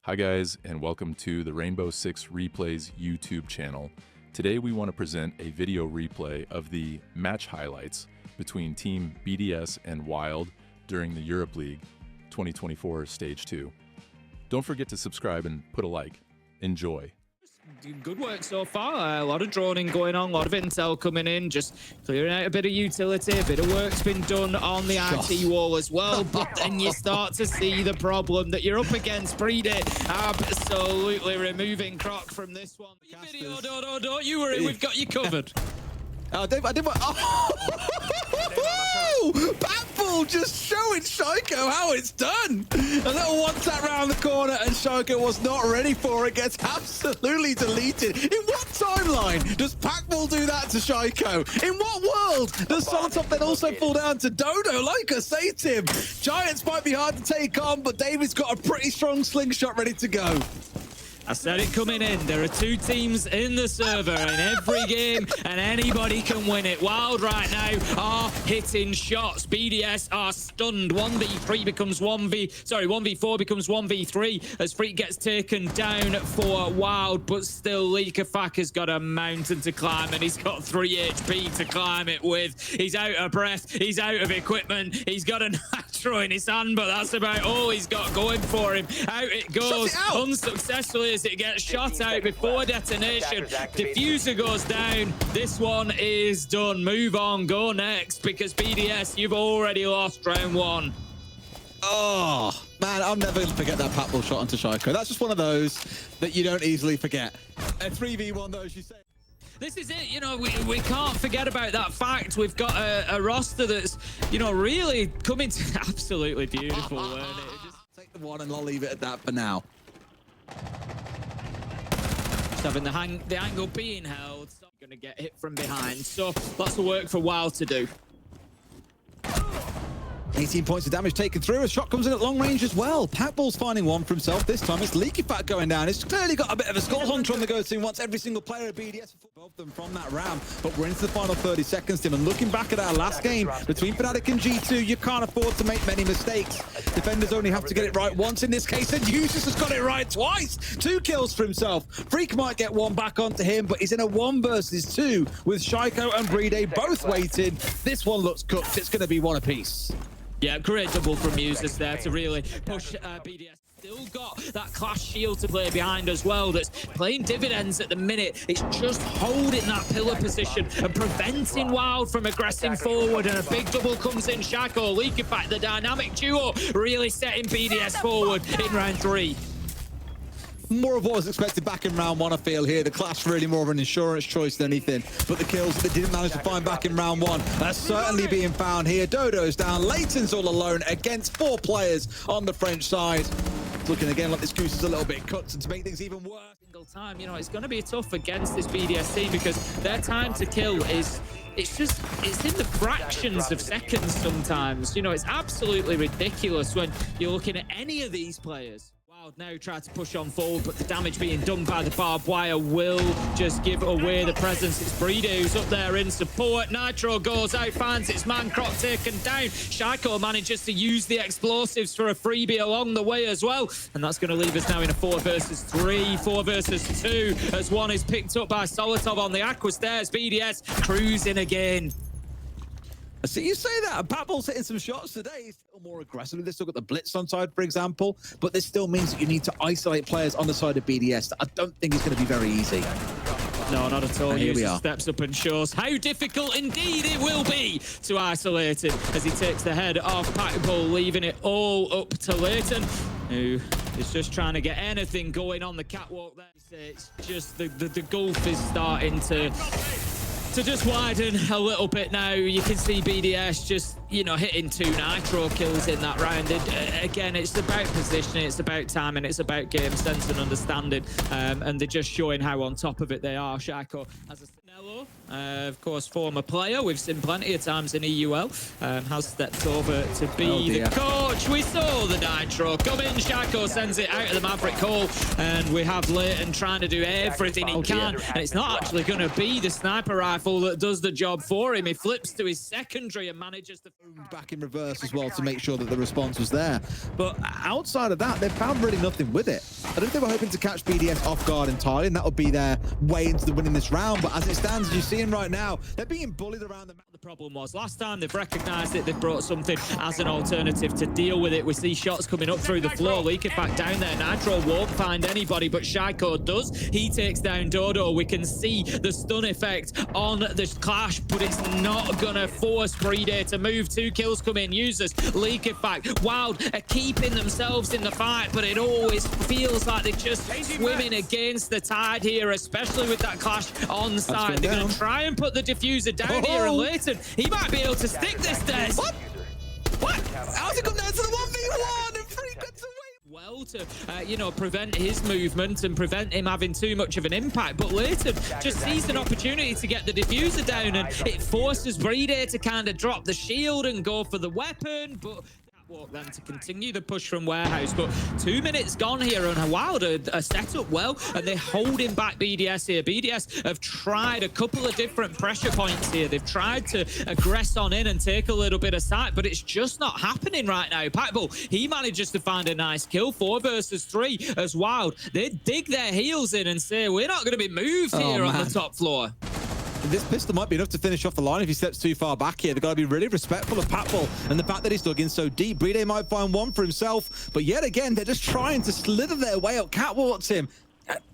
Hi guys, and welcome to the Rainbow Six Replays YouTube channel. Today we want to present a video replay of the match highlights between Team BDS and WYLDE during the Europe League 2024 Stage 2. Don't forget to subscribe and put a like. Enjoy. Good work so far. A lot of droning going on, a lot of intel coming in, just clearing out a bit of utility. A bit of work's been done on the IT wall as well, but then you start to see the problem that you're up against. BDS absolutely removing Croc from this one. Video, don't you worry, we've got you covered. Oh, Dave, I did what? Oh! Batball just showing Shiko how it's done. A little one tap round the corner, and Shiko was not ready for it. Gets absolutely deleted. In what timeline does Packball do that to Shiko? In what world does Solotop then also fall down to Dodo? Like I say, Tim, Giants might be hard to take on, but David's got a pretty strong slingshot ready to go. I said it coming in. There are two teams in the server in every game, and anybody can win it. WYLDE right now are hitting shots. BDS are stunned. 1v4 becomes 1v3 as Freak gets taken down for WYLDE, but still Leakafak has got a mountain to climb, and he's got 3 HP to climb it with. He's out of breath. He's out of equipment. He's got a nitro in his hand, but that's about all he's got going for him. Out it goes, unsuccessfully, as it gets shot out before detonation. Diffuser goes down. This one is done. Move on, go next, because BDS, you've already lost round 1. Oh, man, I'm never going to forget that Patball shot onto Shiko. That's just one of those that you don't easily forget. A 3v1, though, as you say. This is it, you know, we can't forget about that fact. We've got a roster that's, you know, really coming to absolutely beautiful. Just take the one and I'll leave it at that for now. Having the angle being held, so going to get hit from behind. So lots of work for WYLDE to do. 18 points of damage taken through. A shot comes in at long range as well. Packball's finding one for himself. This time it's Leakafak going down. It's clearly got a bit of a skull hunter on the go soon. Wants every single player at BDS above them from that round. But we're into the final 30 seconds, Tim. And looking back at our last game between Fnatic and G2, you can't afford to make many mistakes. Defenders only have to get it right once in this case, and Usus has got it right twice. 2 kills for himself. Freak might get one back onto him, but he's in a 1 versus 2 with Shiko and BDS both waiting. This one looks cooked. It's going to be one apiece. Yeah, great double from Usus there to really push BDS. Still got that Clash shield to play behind as well that's playing dividends at the minute. It's just holding that pillar position and preventing WYLDE from aggressing forward, and a big double comes in. Shako, Leakafak, the dynamic duo really setting BDS forward in round 3. More of what was expected back in round 1, I feel here. The Clash really more of an insurance choice than anything. But the kills that they didn't manage to find back in round 1 are certainly being found here. Dodo's down. Leighton's all alone against 4 players on the French side. Looking again like this goose is a little bit cut, and to make things even worse. Single time, you know, it's going to be tough against this BDS team because their time to kill is... it's in the fractions of seconds sometimes. You know, it's absolutely ridiculous when you're looking at any of these players. WYLDE now try to push on forward, but the damage being done by the barbed wire will just give away the presence. It's BDS who's up there in support. Nitro goes out, finds its man. Croc taken down. Shiko manages to use the explosives for a freebie along the way as well. And that's going to leave us now in a 4 versus 3, 4 versus 2, as one is picked up by Solotov on the Aqua Stairs. BDS cruising again. So you say that, Packball's hitting some shots today. He's still more aggressively. They've still got the blitz on side, for example, but this still means that you need to isolate players on the side of BDS. I don't think it's going to be very easy. No, not at all. And here we are. Steps up and shows how difficult indeed it will be to isolate him as he takes the head off Packball, leaving it all up to Leighton, who is just trying to get anything going on the catwalk there. It's just the gulf is starting to just widen a little bit now. You can see BDS just, you know, hitting 2 nitro kills in that round. Again, it's about positioning, it's about timing, it's about game sense and understanding. And they're just showing how on top of it they are. Shiko, as I said, Of course, former player. We've seen plenty of times in EUL. Has stepped over to be the coach. We saw the Nitro come in. Shaco sends it out of the Maverick hole. And we have Leighton trying to do everything he can. And it's not actually going to be the sniper rifle that does the job for him. He flips to his secondary and manages to... back in reverse as well to make sure that the response was there. But outside of that, they've found really nothing with it. I don't think they were hoping to catch BDS off guard entirely, and that would be their way into the winning this round. But as it stands, as you see right now, they're being bullied around the map. The problem was last time they've recognized it, they've brought something as an alternative to deal with it. We see shots coming up through the floor. Leaky back down there. Nitro won't find anybody, but Shaco does. He takes down Dodo. We can see the stun effect on the clash, but it's not gonna force BDS to move. 2 kills come in. Users Leaky back. Wild are keeping themselves in the fight, but it always feels like they're just swimming against the tide here, especially with that clash on side. They're going to try and put the diffuser down here, and Leighton, he might be able to stick this there. What? How's it come down to the 1v1 and Free gets away? Well, to you know, prevent his movement and prevent him having too much of an impact, but Leighton just sees an opportunity to get the diffuser down, and it forces BDS to kind of drop the shield and go for the weapon, but then to continue the push from Warehouse. But 2 minutes gone here, and WYLDE are set up well, and they're holding back BDS here. BDS have tried a couple of different pressure points here. They've tried to aggress on in and take a little bit of sight, but it's just not happening right now. Packbull, he manages to find a nice kill. 4 versus 3 as WYLDE. They dig their heels in and say, we're not going to be moved here on the top floor. This pistol might be enough to finish off the line if he steps too far back here. They've got to be really respectful of Packbull and the fact that he's dug in so deep. BDS might find one for himself, but yet again, they're just trying to slither their way up. Catwalks him.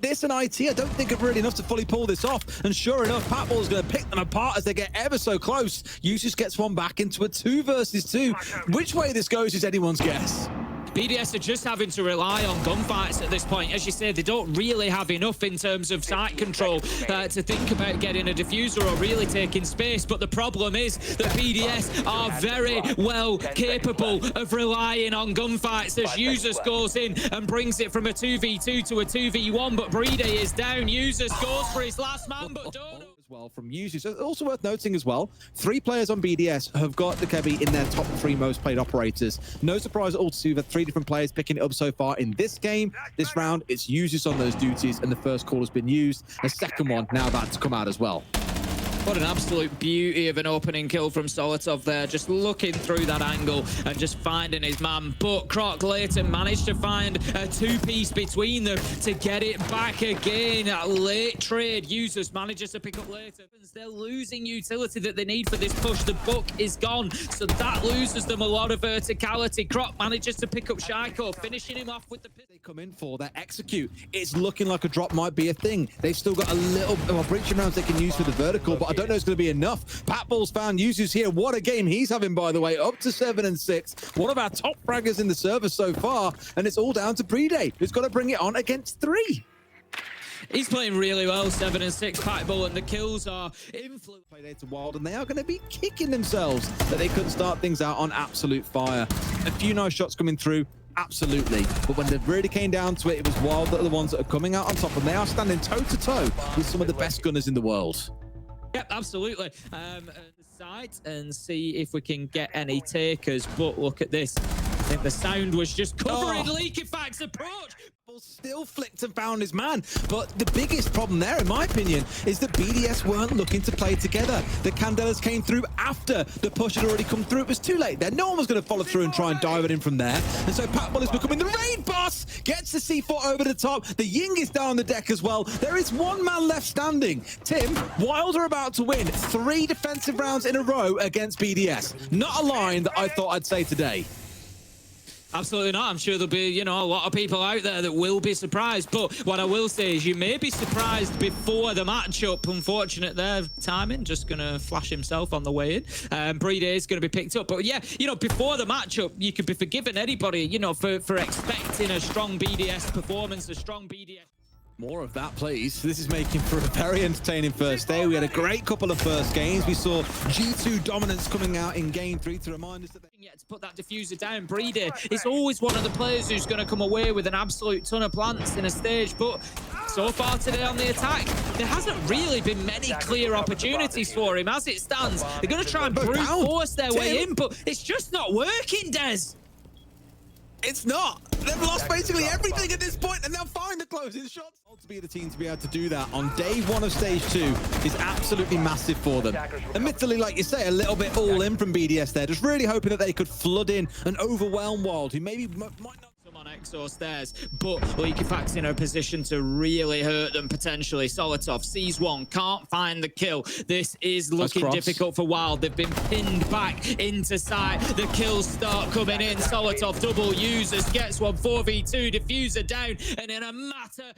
This and IT, I don't think are really enough to fully pull this off. And sure enough, Packbull is going to pick them apart as they get ever so close. Usus gets one back into a 2 versus 2. Which way this goes is anyone's guess. BDS are just having to rely on gunfights at this point. As you said, they don't really have enough in terms of site control to think about getting a diffuser or really taking space. But the problem is that BDS are very well capable of relying on gunfights as Users goes in and brings it from a 2v2 to a 2v1. But BDS is down. Users goes for his last man, but Dodo... well from Users. Also worth noting as well, 3 players on BDS have got the Kebby in their top 3 most played operators. No surprise at all to see that 3 different players picking it up so far in this game. This round, it's Users on those duties, and the first call has been used. The second one now about to come out as well. What an absolute beauty of an opening kill from Solitov there, just looking through that angle and just finding his man. But Croc Leighton managed to find a 2-piece between them to get it back again. That late trade. Users manages to pick up Leighton. They're losing utility that they need for this push. The book is gone, so that loses them a lot of verticality. Croc manages to pick up Shaco, finishing him off with the pit. They come in for that execute. It's looking like a drop might be a thing. They've still got a little breaching rounds they can use for the vertical, but I don't know if it's going to be enough. Packbull's found Users here. What a game he's having, by the way, up to 7 and 6. One of our top fraggers in the server so far, and it's all down to BDS, who's got to bring it on against 3. He's playing really well, 7 and 6 Packbull, and the kills are influenced. Played to WYLDE, and they are going to be kicking themselves that they couldn't start things out on absolute fire. A few nice shots coming through, absolutely. But when it really came down to it, it was WYLDE that are the ones that are coming out on top, and they are standing toe-to-toe with some of the best gunners in the world. Yep, absolutely. Site and see if we can get any takers, but look at this. I think the sound was just covering Leaky Fact's approach. Still flicked and found his man, but the biggest problem there, in my opinion, is that BDS weren't looking to play together. The Candelas came through after the push had already come through. It was too late there. No one was going to follow through and try and dive it in from there. And so Packbull is becoming the raid boss, gets the C4 over the top. The Ying is down on the deck as well. There is one man left standing. Tim, WYLDE are about to win 3 defensive rounds in a row against BDS. Not a line that I thought I'd say today. Absolutely not. I'm sure there'll be, you know, a lot of people out there that will be surprised. But what I will say is you may be surprised before the matchup. Unfortunate there, timing, just going to flash himself on the way in. BDS is going to be picked up. But yeah, you know, before the matchup, you could be forgiven anybody, you know, for expecting a strong BDS performance, a strong BDS. More of that, please. This is making for a very entertaining first day. We had a great couple of first games. We saw G2 dominance coming out in game 3 to remind us that to put that diffuser down. BDS is always one of the players who's going to come away with an absolute ton of plants in a stage, but So far today on the attack, there hasn't really been many clear opportunities for him. As it stands, they're going to try and brute force their way in, but it's just not working, Des. It's not. They've lost basically everything at this point, and they'll find the closing shots. To be the team to be able to do that on day one of stage 2 is absolutely massive for them. Admittedly, like you say, a little bit all in from BDS there, just really hoping that they could flood in and overwhelm Wild, who maybe might not. On Exos stairs, but LeakyFact's in a position to really hurt them potentially. Solotov sees one, can't find the kill. This is looking difficult for Wild. They've been pinned back into sight. The kills start coming in. Solotov double users, gets one, 4v2, diffuser down, and in a matter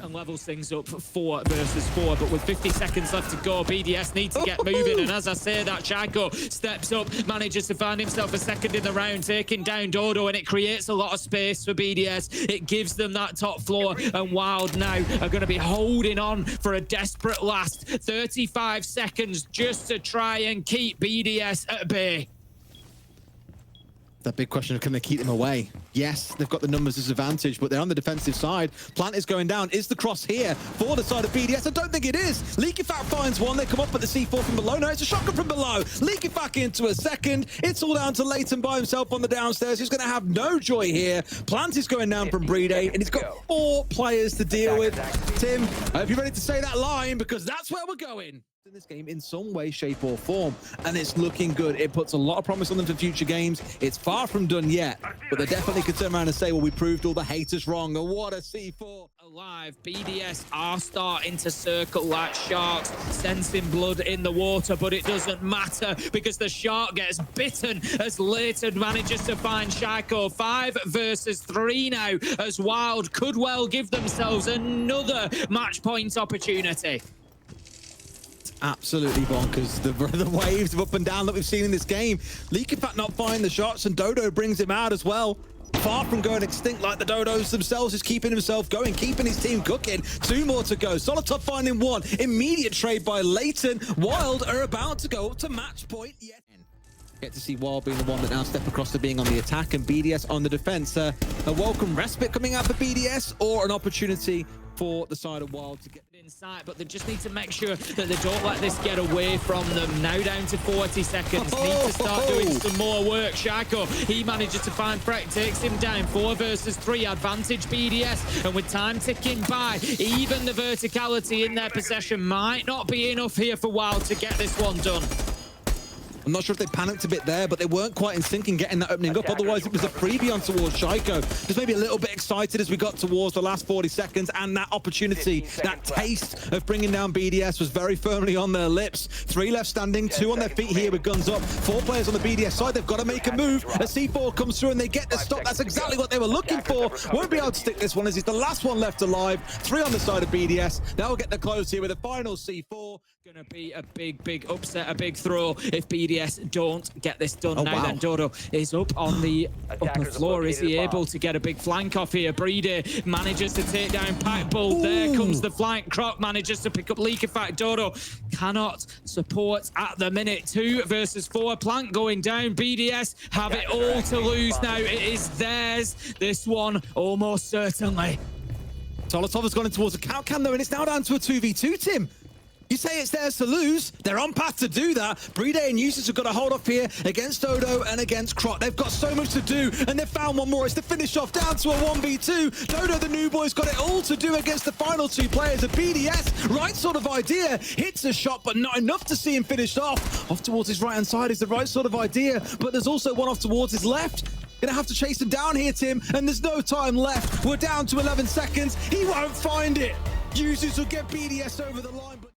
and levels things up 4 versus 4, but with 50 seconds left to go, BDS needs to get moving, and as I say that, Shaco steps up, manages to find himself a second in the round, taking down Dodo, and it creates a lot of space for BDS. It gives them that top floor, and Wild now are going to be holding on for a desperate last 35 seconds just to try and keep BDS at bay. That big question of can they keep them away? Yes, they've got the numbers as advantage, but they're on the defensive side. Plant is going down. Is the cross here for the side of BDS? I don't think it is. LeakyFact finds one. They come up at the C4 from below. No, it's a shotgun from below. LeakyFact into a second. It's all down to Leighton by himself on the downstairs. He's going to have no joy here. Plant is going down from Brede, and he's got 4 players to deal with. Tim, I hope you're ready to say that line, because that's where we're going in this game in some way, shape or form, and it's looking good. It puts a lot of promise on them for future games. It's far from done yet, but they definitely could turn around and say, well, we proved all the haters wrong. And what a C4. Alive, BDS are starting to circle like sharks, sensing blood in the water, but it doesn't matter because the shark gets bitten as Leighton manages to find Shaco. 5 versus 3 now, as Wild could well give themselves another match point opportunity. Absolutely bonkers. The waves of up and down that we've seen in this game. LeakyFact not finding the shots, and Dodo brings him out as well. Far from going extinct like the Dodos themselves, is keeping himself going, keeping his team cooking. 2 more to go. Solotov finding 1. Immediate trade by Leighton. Wild are about to go to match point yet. Get to see Wild being the one that now step across to being on the attack and BDS on the defense. A welcome respite coming out for BDS, or an opportunity for the side of Wild to get inside, but they just need to make sure that they don't let this get away from them. Now down to 40 seconds. Need to start doing some more work. Shaco, he manages to find Freck, takes him down. 4 versus 3, advantage BDS, and with time ticking by, even the verticality in their possession might not be enough here for Wild to get this one done. I'm not sure if they panicked a bit there, but they weren't quite in sync in getting that opening up. Otherwise, it was a freebie on towards Shaco. Just maybe a little bit excited as we got towards the last 40 seconds, and that opportunity, that taste of bringing down BDS was very firmly on their lips. 3 left standing, 2 on their feet here with guns up. 4 players on the BDS side. They've got to make a move. A C4 comes through, and they get the stop. That's exactly what they were looking for. Won't be able to stick this one as he's the last one left alive. 3 on the side of BDS. They'll get the close here with a final C4. Gonna be a big upset, a big throw if BDS don't get this done. Now then, Dodo is up on the upper floor. Is he able to get a big flank off here? Brede manages to take down Packbull. There comes the flank. Croc manages to pick up LeakyFact. Dodo cannot support at the minute. 2 versus 4. Plant going down. BDS have it all to lose now. It is theirs. This one almost certainly. Solotov has gone in towards the count cam though, and it's now down to a 2v2, Tim. You say it's theirs to lose. They're on path to do that. Brede and Eustace have got to hold off here against Dodo and against Croc. They've got so much to do, and they've found one more. It's the finish off down to a 1v2. Dodo, the new boy's got it all to do against the final 2 players of BDS. Right sort of idea. Hits a shot, but not enough to see him finished off. Off towards his right-hand side is the right sort of idea, but there's also one off towards his left. Gonna have to chase him down here, Tim, and there's no time left. We're down to 11 seconds. He won't find it. Eustace will get BDS over the line.